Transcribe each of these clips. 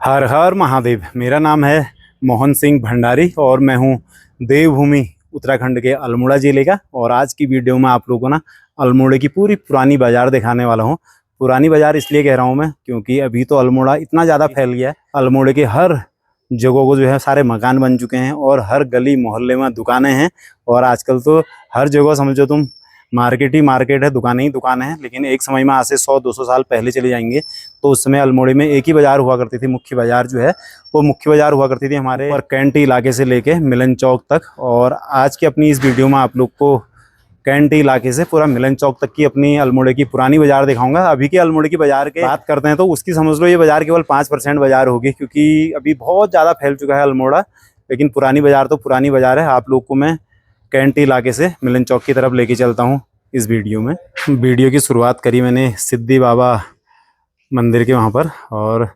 हर हर महादेव। मेरा नाम है मोहन सिंह भंडारी और मैं हूँ देवभूमि उत्तराखंड के अल्मोड़ा जिले का। और आज की वीडियो में आप लोगों को ना अल्मोड़े की पूरी पुरानी बाज़ार दिखाने वाला हूँ। पुरानी बाज़ार इसलिए कह रहा हूँ मैं क्योंकि अभी तो अल्मोड़ा इतना ज़्यादा फैल गया है। अल्मोड़े के हर जगहों को जो है सारे मकान बन चुके हैं और हर गली मोहल्ले में दुकानें हैं। और आजकल तो हर जगह समझो तुम मार्केट ही मार्केट है, दुकानें ही दुकानें हैं। लेकिन एक समय में आज से 100-200 साल पहले चले जाएंगे तो उस समय अल्मोड़े में एक ही बाज़ार हुआ करती थी। मुख्य बाज़ार जो है वो मुख्य बाज़ार हुआ करती थी हमारे और कैंटी इलाके से लेके मिलन चौक तक। और आज की अपनी इस वीडियो में आप लोग को कैंटी इलाके से पूरा मिलन चौक तक की अपनी अल्मोड़े की पुरानी बाज़ार दिखाऊंगा। अभी के अल्मोड़े की बाज़ार की बात करते हैं तो उसकी समझ लो ये बाज़ार केवल 5% बाज़ार होगी, क्योंकि अभी बहुत ज़्यादा फैल चुका है अल्मोड़ा। लेकिन पुरानी बाज़ार तो पुरानी बाज़ार है। आप लोग को मैं कैंटी इलाके से मिलन चौक की तरफ लेके चलता हूँ इस वीडियो में। वीडियो की शुरुआत करी मैंने सिद्धि बाबा मंदिर के वहाँ पर, और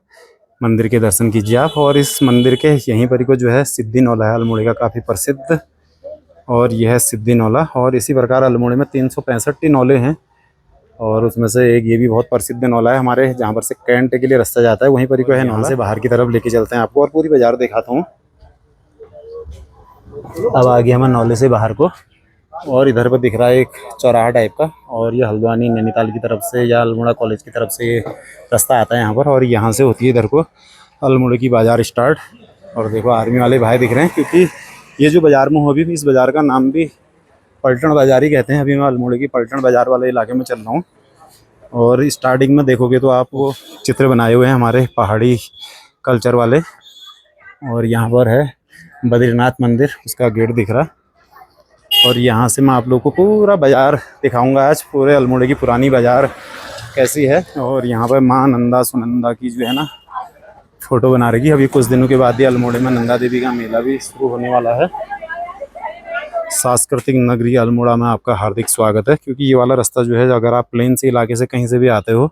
मंदिर के दर्शन कीजिए आप। और इस मंदिर के यहीं पर ही को जो है सिद्धि नौला है अल्मोड़े का काफ़ी प्रसिद्ध, और यह है सिद्धि नौला। और इसी प्रकार अल्मोड़े में 365 नौले हैं और उसमें से एक ये भी बहुत प्रसिद्ध नौला है हमारे, जहाँ पर से कैंट के लिए रास्ता जाता है वहीं पर ही को है नौला। से बाहर की तरफ लेके चलते हैं आपको और पूरी बाज़ार दिखाता हूँ। अब आ गया मैं नौले से बाहर को, और इधर पर दिख रहा है एक चौराहा टाइप का, और ये हल्द्वानी नैनीताल की तरफ से या अल्मोड़ा कॉलेज की तरफ से रास्ता आता है यहाँ पर। और यहाँ से होती है इधर को अल्मोड़े की बाज़ार स्टार्ट। और देखो आर्मी वाले भाई दिख रहे हैं, क्योंकि ये जो बाज़ार में हो अभी इस बाज़ार का नाम भी पलटन बाज़ार ही कहते हैं। अभी मैं अल्मोड़े की पलटन बाज़ार वाले इलाके में चल रहा हूँ। और स्टार्टिंग में देखोगे तो आप वो चित्र बनाए हुए हैं हमारे पहाड़ी कल्चर वाले। और यहाँ पर है बद्रीनाथ मंदिर, उसका गेट दिख रहा। और यहाँ से मैं आप लोग को पूरा बाज़ार दिखाऊंगा आज, पूरे अल्मोड़े की पुरानी बाज़ार कैसी है। और यहाँ पर माँ नंदा सुनंदा की जो है ना फ़ोटो बना रही है। अभी कुछ दिनों के बाद ही अल्मोड़े में नंदा देवी का मेला भी शुरू होने वाला है। सांस्कृतिक नगरी अल्मोड़ा में आपका हार्दिक स्वागत है, क्योंकि ये वाला रास्ता जो है अगर आप प्लेन से इलाके से कहीं से भी आते हो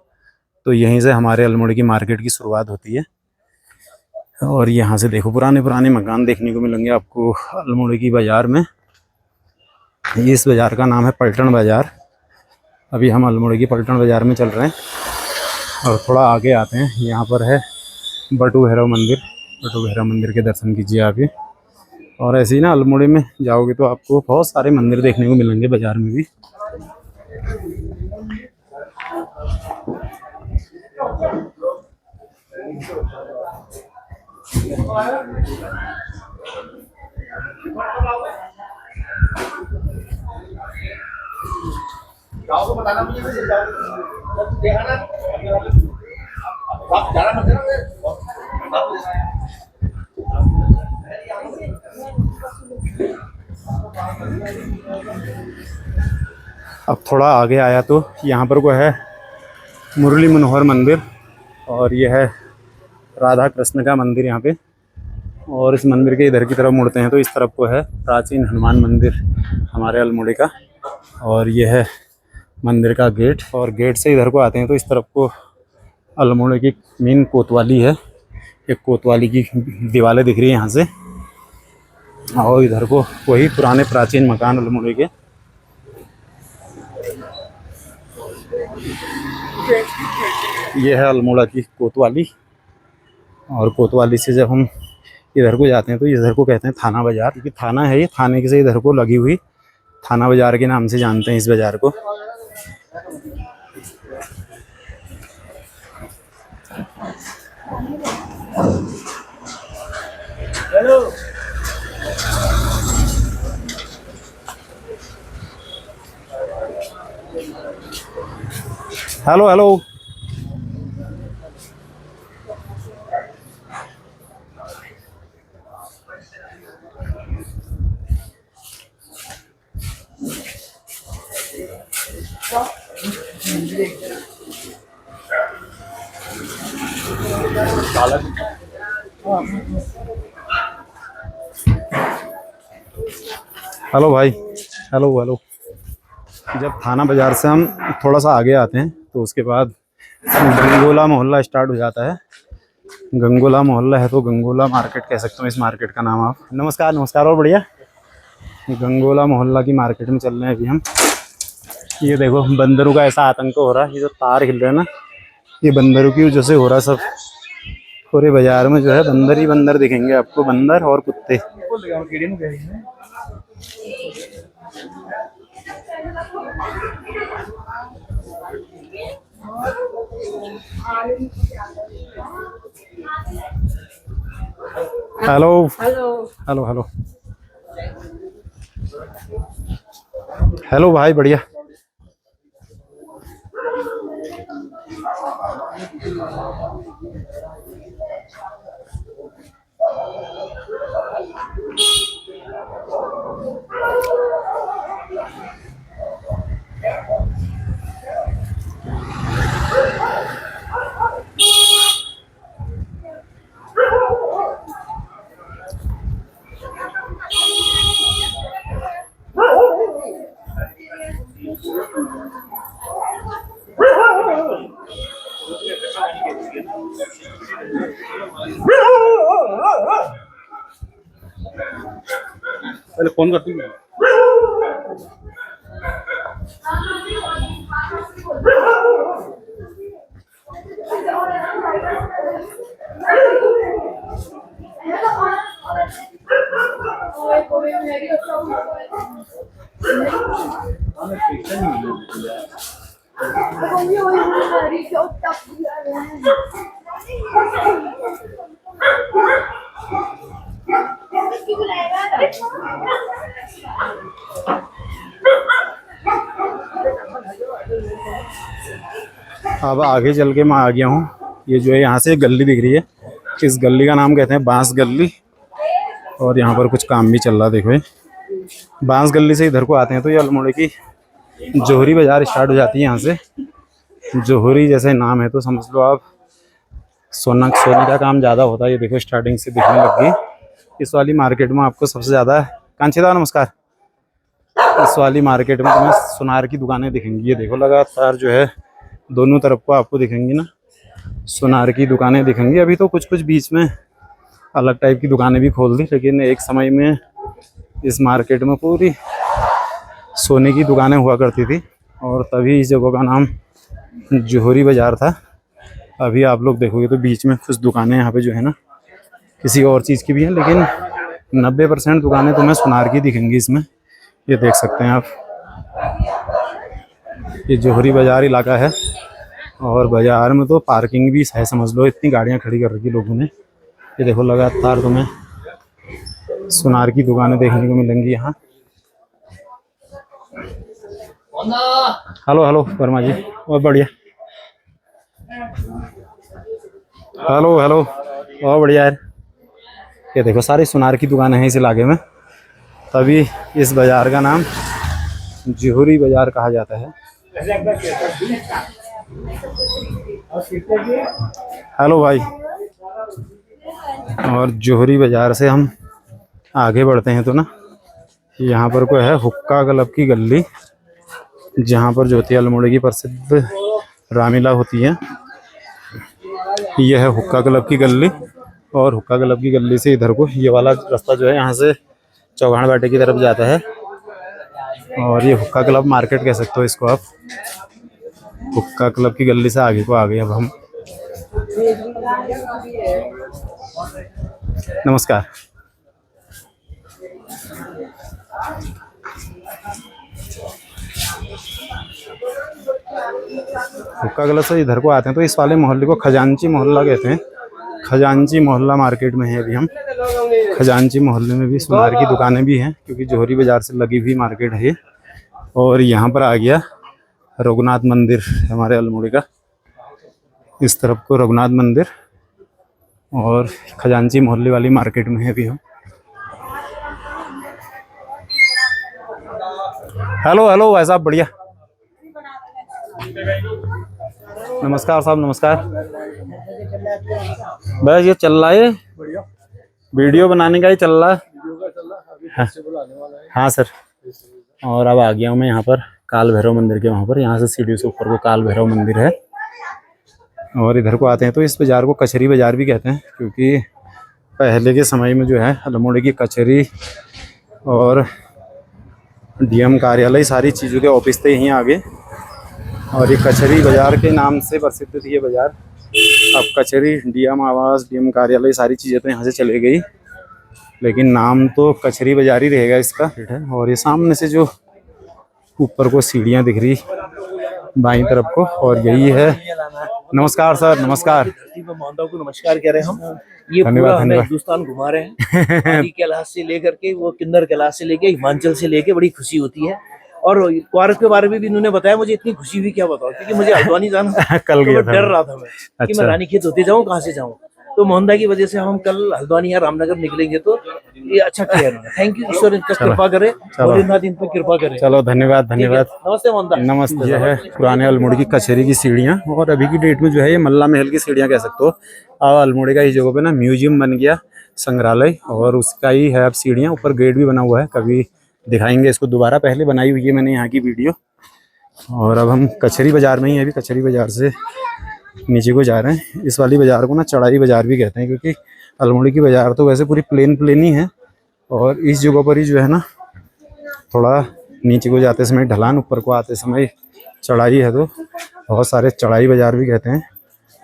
तो यहीं से हमारे अल्मोड़े की मार्केट की शुरुआत होती है। और यहाँ से देखो पुराने पुराने मकान देखने को मिलेंगे आपको अल्मोड़े की बाज़ार में। इस बाज़ार का नाम है पलटन बाज़ार। अभी हम अल्मोड़े की पलटन बाज़ार में चल रहे हैं और थोड़ा आगे आते हैं। यहाँ पर है बटू भैरव मंदिर। बटू भैरव मंदिर के दर्शन कीजिए आप ही। और ऐसे ही ना अल्मोड़े में जाओगे तो आपको बहुत सारे मंदिर देखने को मिलेंगे बाज़ार में भी। अब थोड़ा आगे आया तो यहाँ पर को है मुरली मनोहर मंदिर, और यह है राधा कृष्ण का मंदिर यहाँ पे। और इस मंदिर के इधर की तरफ मुड़ते हैं तो इस तरफ को है प्राचीन हनुमान मंदिर हमारे अल्मोड़े का। और यह है मंदिर का गेट, और गेट से इधर को आते हैं तो इस तरफ को अल्मोड़े की मेन कोतवाली है। एक कोतवाली की दीवारें दिख रही है यहाँ से। और इधर को वही पुराने प्राचीन मकान अल्मोड़े के। ये है अल्मोड़ा की कोतवाली। और कोतवाली से जब हम इधर को जाते हैं तो इधर को कहते हैं थाना बाज़ार, क्योंकि थाना है ये, थाने के से इधर को लगी हुई थाना बाज़ार के नाम से जानते हैं इस बाज़ार को। Hello hello. हेलो भाई, हेलो हेलो। जब थाना बाज़ार से हम थोड़ा सा आगे आते हैं तो उसके बाद गंगोला मोहल्ला स्टार्ट हो जाता है। गंगोला मोहल्ला है तो गंगोला मार्केट कह सकते हो इस मार्केट का नाम आप। नमस्कार नमस्कार। और बढ़िया। गंगोला मोहल्ला की मार्केट में चल रहे हैं अभी हम। ये देखो बंदरों का ऐसा आतंक हो रहा है। ये जो तार हिल रहे हैं ना, ये बंदरों की वजह से हो रहा है सब। पूरे बाजार में जो है बंदर ही बंदर दिखेंगे आपको, बंदर और कुत्ते। Hello hello hello hello hello भाई, बढ़िया। पहले फोन करती हूँ। अब आगे चल के मैं आ गया हूँ। ये जो है यहाँ से एक गली दिख रही है, इस गली का नाम कहते हैं बांस गली। और यहाँ पर कुछ काम भी चल रहा है। देखो ये बांस गली से इधर को आते हैं तो ये अल्मोड़े की जोहरी बाज़ार स्टार्ट हो जाती है। यहाँ से जोहरी जैसे नाम है तो समझ लो आप सोने का काम ज़्यादा होता है। ये देखो स्टार्टिंग से दिखने लग गई। इस वाली मार्केट में आपको सबसे ज़्यादा, कांचीदा नमस्कार, इस वाली मार्केट में तुम्हें सुनार की दुकानें दिखेंगी। ये देखो लगातार जो है दोनों तरफ को आपको दिखेंगी ना सुनार की दुकानें दिखेंगी। अभी तो कुछ कुछ बीच में अलग टाइप की दुकानें भी खोल दी, लेकिन एक समय में इस मार्केट में पूरी सोने की दुकानें हुआ करती थी और तभी इस जगह का नाम जोहरी बाज़ार था। अभी आप लोग देखोगे तो बीच में कुछ दुकानें यहाँ पे जो है ना किसी और चीज़ की भी हैं, लेकिन 90% दुकानें तुम्हें सुनार की दिखेंगी इसमें। ये देख सकते हैं आप, ये जोहरी बाज़ार इलाका है और बाज़ार में तो पार्किंग भी है, समझ लो इतनी गाड़ियाँ खड़ी कर रखी लोगों ने। ये देखो लगातार तुम्हें सुनार की दुकानें देखने को मिलेंगी यहाँ। हेलो हेलो वर्मा जी, बहुत बढ़िया। हेलो हेलो, बहुत बढ़िया यार। ये देखो सारी सुनार की दुकानें हैं इस इलाके में, तभी इस बाज़ार का नाम जोहरी बाज़ार कहा जाता है। हेलो भाई। और जोहरी बाज़ार से हम आगे बढ़ते हैं तो ना यहाँ पर कोई है हुक्का क्लब की गली, जहाँ पर जो होती है अल्मोड़े की प्रसिद्ध रामलीला होती है। यह है हुक्का क्लब की गली और हुक्का क्लब की गली से इधर को ये वाला रास्ता जो है यहाँ से चौगान बाटे की तरफ जाता है और ये हुक्का क्लब मार्केट कह सकते हो इसको आप। हुक्का क्लब की गली से आगे को आ गए अब हम। नमस्कार। हुक्का क्लब से इधर को आते हैं तो इस वाले मोहल्ले को खजांची मोहल्ला कहते हैं। खजांची मोहल्ला मार्केट में है अभी हम। खजांची मोहल्ले में भी सुनार की दुकानें भी हैं क्योंकि जोहरी बाज़ार से लगी हुई मार्केट है ये। और यहाँ पर आ गया रघुनाथ मंदिर हमारे अल्मोड़े का, इस तरफ को रघुनाथ मंदिर और खजांची मोहल्ले वाली मार्केट में है अभी हम। हेलो हेलो भाई साहब, बढ़िया। नमस्कार साहब, नमस्कार। बस ये चल रहा है, वीडियो बनाने का ही चल रहा है। हाँ सर। और अब आ गया हूँ मैं यहाँ पर काल भैरव मंदिर के वहाँ पर। यहाँ से सीढ़ी से ऊपर को काल भैरव मंदिर है और इधर को आते हैं तो इस बाज़ार को कचहरी बाज़ार भी कहते हैं क्योंकि पहले के समय में जो है अल्मोड़े की कचहरी और डीएम कार्यालय सारी चीज़ों के ऑफिस थे यहीं आगे और ये कचहरी बाज़ार के नाम से प्रसिद्ध थी ये बाज़ार। अब कचहरी, डीएम आवास, डीएम कार्यालय, सारी चीज़ें तो यहाँ से चली गई, लेकिन नाम तो कचहरी बाजार ही रहेगा इसका। और ये सामने से जो ऊपर को सीढ़ियाँ दिख रही बाईं तरफ को, और यही है। नमस्कार सर, नमस्कार। मोहनदाव को नमस्कार कह रहे हैं हम। ये धन्यवाद, पूरा हमें धन्यवाद। हिंदुस्तान घुमा रहे हैं, आदि कैलाश से लेकर के वो किन्नर कैलाश से लेके हिमाचल से लेके, बड़ी खुशी होती है। और क्वार्क के बारे में भी इन्होंने बताया, मुझे इतनी खुशी हुई क्या बताओ, क्योंकि मुझे हल्द्वानी जाना था कल तो गया मैं था डर रहा था मैं कि अच्छा। मैं रानीखेत होते जाऊँ, कहाँ से जाऊँ। तो मोहनदा की वजह से हम कल हल्द्वानी या रामनगर निकलेंगे, तो ये अच्छा किया इन्होंने। थैंक यू, ईश्वर इनका कृपा करे, भोलेनाथ इन पर कृपा करे। चलो धन्यवाद, धन्यवाद। नमस्ते मोहनदा। नमस्ते। ये है पुराने अल्मोड़े की कचहरी की सीढ़ियाँ, और अभी की डेट में जो है ये मल्ला महल की सीढ़ियाँ कह सकते हो। अब अल्मोड़े का इस जगह पे ना म्यूजियम बन गया, संग्रहालय, और उसका ही है अब सीढ़ियाँ। ऊपर गेट भी बना हुआ है, कभी दिखाएंगे इसको दोबारा। पहले बनाई हुई है मैंने यहाँ की वीडियो। और अब हम कचहरी बाजार में ही, अभी कचहरी बाजार से नीचे को जा रहे हैं। इस वाली बाजार को ना चढ़ाई बाजार भी कहते हैं, क्योंकि अल्मोड़े की बाजार तो वैसे पूरी प्लेन ही है, और इस जगह पर ही जो है ना थोड़ा नीचे को जाते समय ढलान, ऊपर को आते समय चढ़ाई है, तो बहुत सारे चढ़ाई बाजार भी कहते हैं।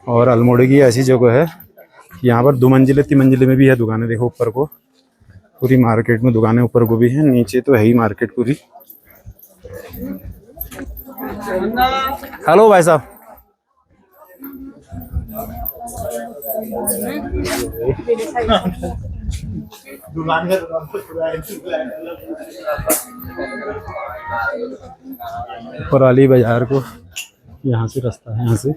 और अल्मोड़े की ऐसी जगह है, यहाँ पर 2 मंजिले 3 मंजिले में भी है दुकानें। देखो ऊपर को पूरी मार्केट में दुकानें ऊपर को भी हैं, नीचे तो है ही मार्केट पूरी। हेलो भाई साहब। पुराली बाजार को यहाँ से रास्ता है, यहाँ से।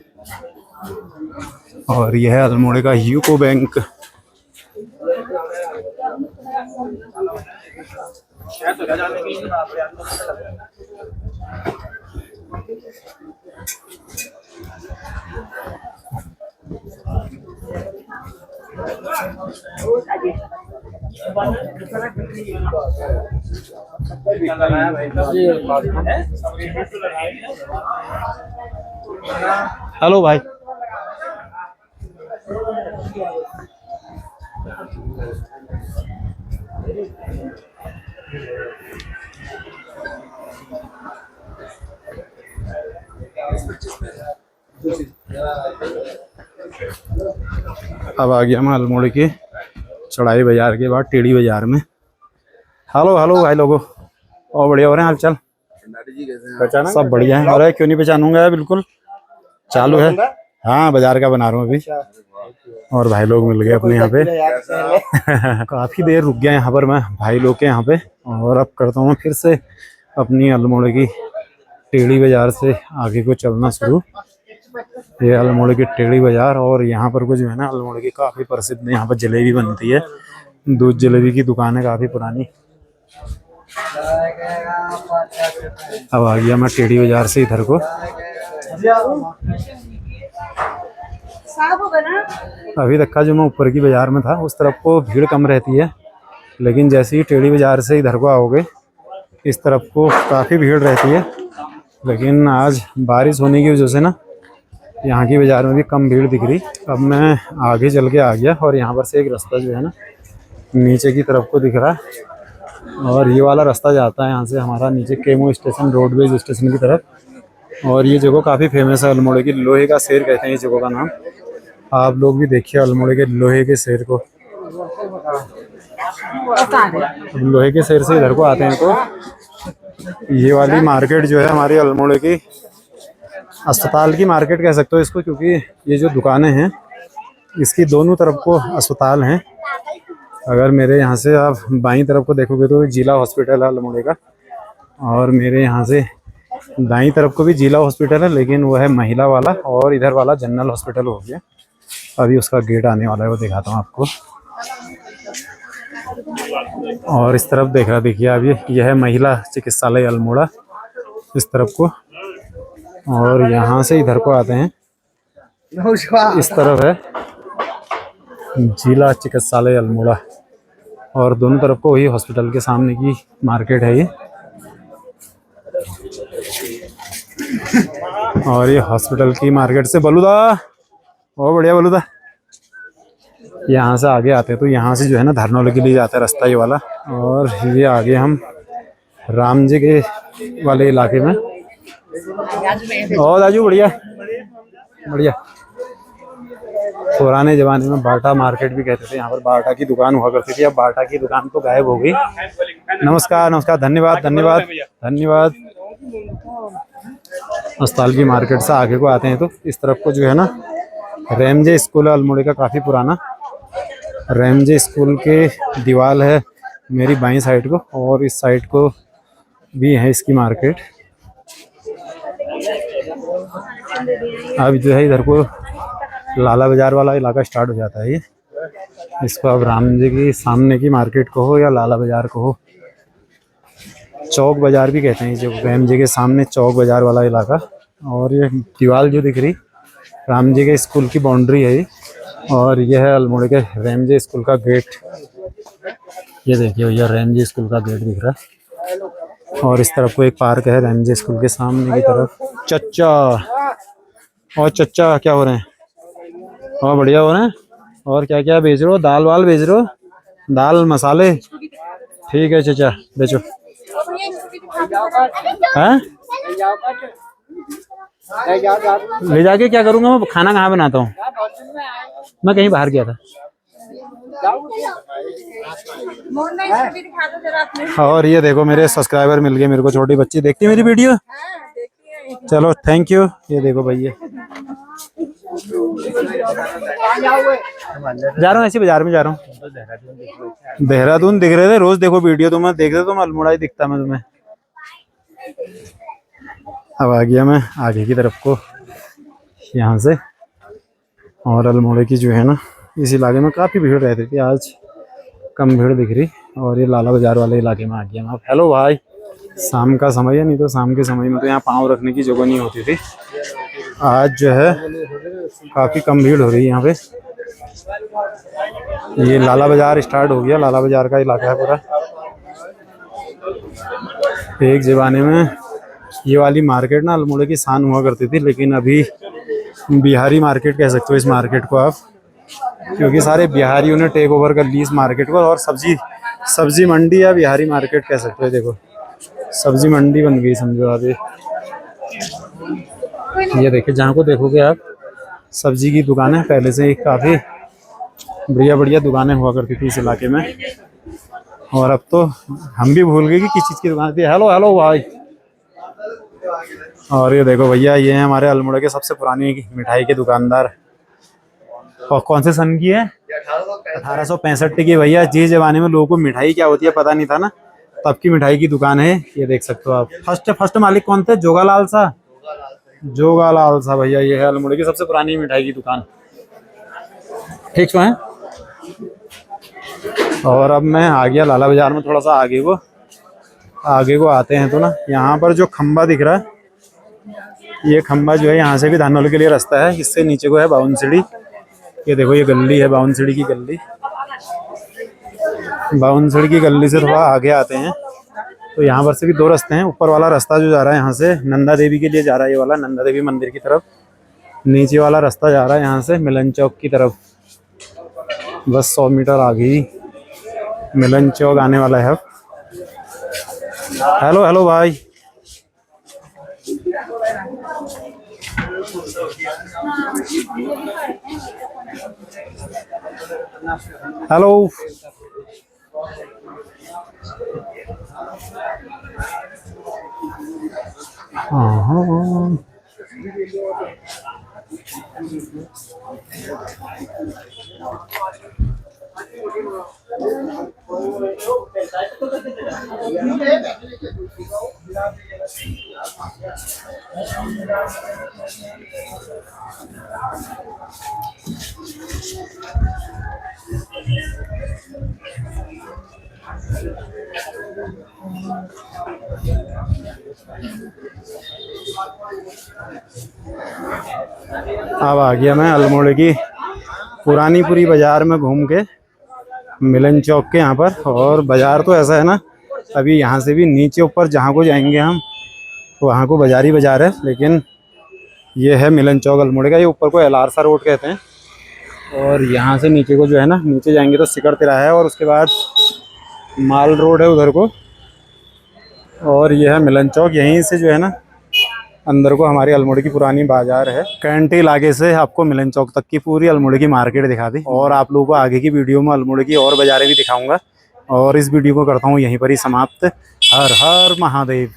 और यह है अल्मोड़े का यूको बैंक। हेलो भाई। अब आ गया मैं अल्मोड़े के चढ़ाई बाजार के बाद टेढ़ी बाजार में। हेलो हेलो भाई लोगों, और बढ़िया हो रहे हैं हाल चाल? सब बढ़िया है। अरे क्यों नहीं पहचानूंगा यार, बिल्कुल चालू है। हाँ बाजार का बना रहा हूँ अभी, और भाई लोग मिल गए अपने यहाँ पे। काफ़ी देर रुक गया यहाँ पर मैं भाई लोग के यहाँ पे, और अब करता हूँ मैं फिर से अपनी अल्मोड़े की टेढ़ी बाजार से आगे को चलना शुरू। ये अल्मोड़े की टेढ़ी बाजार, और यहाँ पर को जो है ना अल्मोड़े की काफ़ी प्रसिद्ध यहाँ पर जलेबी बनती है। दूध जलेबी की दुकान है काफ़ी पुरानी। अब आ गया मैं टेढ़ी बाजार से इधर को। अभी तक का जो मैं ऊपर की बाजार में था उस तरफ को भीड़ कम रहती है, लेकिन जैसे ही टेढ़ी बाजार से इधर को आओगे इस तरफ को काफ़ी भीड़ रहती है। लेकिन आज बारिश होने की वजह से ना यहाँ की बाज़ार में भी कम भीड़ दिख रही। अब मैं आगे चल के आ गया, और यहाँ पर से एक रास्ता जो है ना नीचे की तरफ को दिख रहा है, और ये वाला रास्ता जाता है यहाँ से हमारा नीचे केमो स्टेशन, रोडवेज स्टेशन की तरफ। और ये जगह काफ़ी फेमस है अल्मोड़े की, लोहे का शेर कहते हैं इस जगह का नाम। आप लोग भी देखिए अल्मोड़े के लोहे के शेर को। अब लोहे के शेर से इधर को आते हैं तो ये वाली मार्केट जो है हमारी अल्मोड़े की अस्पताल की मार्केट कह सकते हो इसको, क्योंकि ये जो दुकानें हैं इसकी दोनों तरफ को अस्पताल हैं। अगर मेरे यहाँ से आप बाईं तरफ को देखोगे तो जिला हॉस्पिटल है अल्मोड़े का, और मेरे यहाँ से दाईं तरफ को भी जिला हॉस्पिटल है, लेकिन वो है महिला वाला, और इधर वाला जनरल हॉस्पिटल हो गया। अभी उसका गेट आने वाला है, वो दिखाता हूँ आपको। और इस तरफ देख रहा देखिए अभी यह है महिला चिकित्सालय अल्मोड़ा इस तरफ को, और यहाँ से इधर को आते हैं इस तरफ है जिला चिकित्सालय अल्मोड़ा, और दोनों तरफ को वही हॉस्पिटल के सामने की मार्केट है ये। और ये हॉस्पिटल की मार्केट से बलूदा, बहुत बढ़िया बलूदा। यहाँ से आगे आते हैं तो यहाँ से जो है ना धरनौली के लिए जाता है रास्ता ये वाला, और ये आगे हम राम जी के वाले इलाके में। और राजू बढ़िया बढ़िया। पुराने ज़माने में बाटा मार्केट भी कहते थे। यहाँ पर बाटा की दुकान हुआ करती थी, अब बाटा की दुकान तो गायब हो गई। नमस्कार नमस्कार, धन्यवाद धन्यवाद धन्यवाद। अस्पताल की मार्केट से आगे को आते हैं तो इस तरफ को जो है ना रेमजे स्कूल है अल्मोड़े का, काफ़ी पुराना। रेमजे स्कूल के दीवार है मेरी बाईं साइड को, और इस साइड को भी है इसकी मार्केट। अब जो है इधर को लाला बाजार वाला इलाका स्टार्ट हो जाता है। ये इसको अब राम जी की सामने की मार्केट को हो या लाला बाजार को हो, चौक बाजार भी कहते हैं जो राम जी के सामने चौक बाजार वाला इलाका। और ये दीवार जो दिख रही राम जी के स्कूल की बाउंड्री है ये, और यह है अल्मोड़े के रेमजे स्कूल का गेट। ये देखिए भैया रेमजे स्कूल का गेट दिख रहा है, और इस तरफ को एक पार्क है रेमजे स्कूल के सामने की तरफ। चच्चा और चच्चा क्या हो रहे हैं? और बढ़िया हो रहे हैं। और क्या क्या बेच रहे हो? दाल वाल बेच रहे हो? दाल मसाले, ठीक है चचा बेचो। हैं? ले जाके क्या करूँगा मैं? खाना कहाँ बनाता हूँ मैं? कहीं बाहर गया था। और ये देखो मेरे सब्सक्राइबर मिल गए मेरे को, छोटी बच्ची देखती है मेरी वीडियो। चलो थैंक यू। ये देखो भैया जा रहा हूँ ऐसे बाजार में जा रहा हूँ। देहरादून दिख रहे थे, रोज देखो वीडियो तुम्हें देखते तो मैं अल्मोड़ा ही दिखता मैं तुम्हें। अब आ गया मैं आगे की तरफ को यहाँ से, और अल्मोड़े की जो है ना इस इलाके में काफ़ी भीड़ रहती थी, आज कम भीड़ दिख रही। और ये लाला बाजार वाले इलाके में आ गया मैं। हेलो भाई, शाम का समय है, नहीं तो शाम के समय में तो यहाँ पाँव रखने की जगह नहीं होती थी। आज जो है काफ़ी कम भीड़ हो रही है यहाँ पे। ये लाला बाजार स्टार्ट हो गया, लाला बाजार का इलाका है पूरा। एक ज़माने में ये वाली मार्केट ना अल्मोड़े की शान हुआ करती थी, लेकिन अभी बिहारी मार्केट कह सकते हो इस मार्केट को आप, क्योंकि सारे बिहारियों ने टेक ओवर कर ली इस मार्केट को। और सब्जी मंडी या बिहारी मार्केट कह सकते हो। देखो सब्जी मंडी बन गई समझो अभी। ये देखिए जहाँ को देखोगे आप सब्जी की दुकानें पहले से ही काफ़ी बढ़िया बढ़िया दुकानें हुआ करती थी इस इलाके में, और अब तो हम भी भूल गए कि किस चीज़ की दुकान थी। हेलो हेलो भाई। और ये देखो भैया ये है हमारे अल्मोड़ा के सबसे पुरानी मिठाई के दुकानदार। और कौन से सन की है? 1865 की भैया। जिस जमाने में लोगों को मिठाई क्या होती है पता नहीं था ना, तब की मिठाई की दुकान है। ये देख सकते हो आप। फर्स्ट मालिक कौन थे? जोगालाल सा। जोगालाल सा भैया। ये है अल्मोड़े की सबसे पुरानी मिठाई की दुकान। ठीक है। और अब मैं आ गया लाला बाजार में, थोड़ा सा आगे को आते हैं तो ना यहाँ पर जो खंबा दिख रहा है, ये खंबा जो है यहाँ से भी धानोल के लिए रास्ता है। इससे नीचे को है बाउनसीड़ी। ये देखो ये गली है बाउनसीड़ी की गली। बाउनसीड़ी की गली से थोड़ा आगे आते हैं तो यहाँ पर से भी दो रास्ते हैं। ऊपर वाला रास्ता जो जा रहा है यहाँ से नंदा देवी के लिए जा रहा है, ये वाला नंदा देवी मंदिर की तरफ। नीचे वाला रास्ता जा रहा है यहाँ से मिलन चौक की तरफ। बस 100 मीटर आगे ही मिलन चौक आने वाला है। हेलो हेलो भाई। हेलो। हाँ अब आ गया मैं अल्मोड़े की पुरानी बाजार में घूम के मिलन चौक के यहाँ पर। और बाजार तो ऐसा है ना, अभी यहाँ से भी नीचे ऊपर जहाँ को जाएंगे हम वहाँ को बाजार ही बाजार है, लेकिन ये है मिलन चौक अल्मोड़े का। ये ऊपर को एलारसा रोड कहते हैं, और यहाँ से नीचे को जो है ना, नीचे जाएंगे तो सिकड़ तिराहा है, और उसके बाद माल रोड है उधर को, और ये है मिलन चौक। यहीं से जो है ना अंदर को हमारी अल्मोड़े की पुरानी बाजार है। कैंटी इलाके से आपको मिलन चौक तक की पूरी अल्मोड़े की मार्केट दिखा दी और आप लोगों को आगे की वीडियो में अल्मोड़े की और बाजारें भी दिखाऊंगा। और इस वीडियो को करता हूँ यहीं पर ही समाप्त। हर हर महादेव।